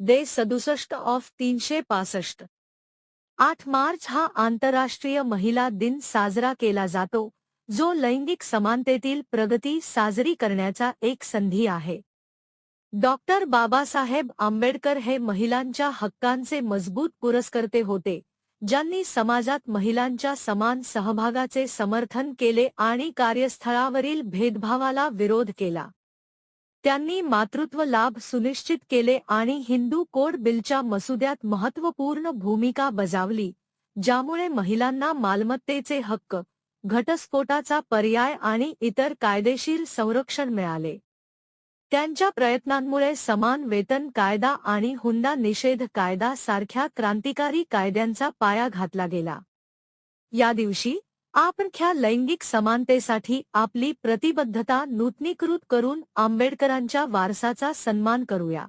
Day 67 of 365. 8 March हा आंतरराष्ट्रीय महिला दिन साजरा केला जातो, जो लैंगिक समानतेतील प्रगती साजरी करण्याचा एक संधी आहे. डॉक्टर बाबासाहेब आंबेडकर हे महिलांच्या हक्कांचे मजबूत पुरस्कर्ते होते, ज्यांनी समाजात महिलांच्या समान सहभागाचे समर्थन केले आणि कार्यस्थळावरील भेदभावाला विरोध केला. त्यांनी मातृत्व लाभ सुनिश्चित केले आणि हिंदू कोड बिलच्या मसुद्यात महत्त्वपूर्ण भूमिका बजावली, ज्यामुळे महिलांना मालमत्तेचे हक्क, घटस्फोटाचा पर्याय आणि इतर कायदेशीर संरक्षण मिळाले. त्यांच्या प्रयत्नांमुळे समान वेतन कायदा आणि हुंडा निषेध कायदा सारख्या क्रांतिकारी कायद्यांचा पाया घातला गेला. या दिवशी आपण लैंगिक समानतेसाठी आपली प्रतिबद्धता नूतनीकृत करून आंबेडकरांच्या वारसाचा सन्मान करूया.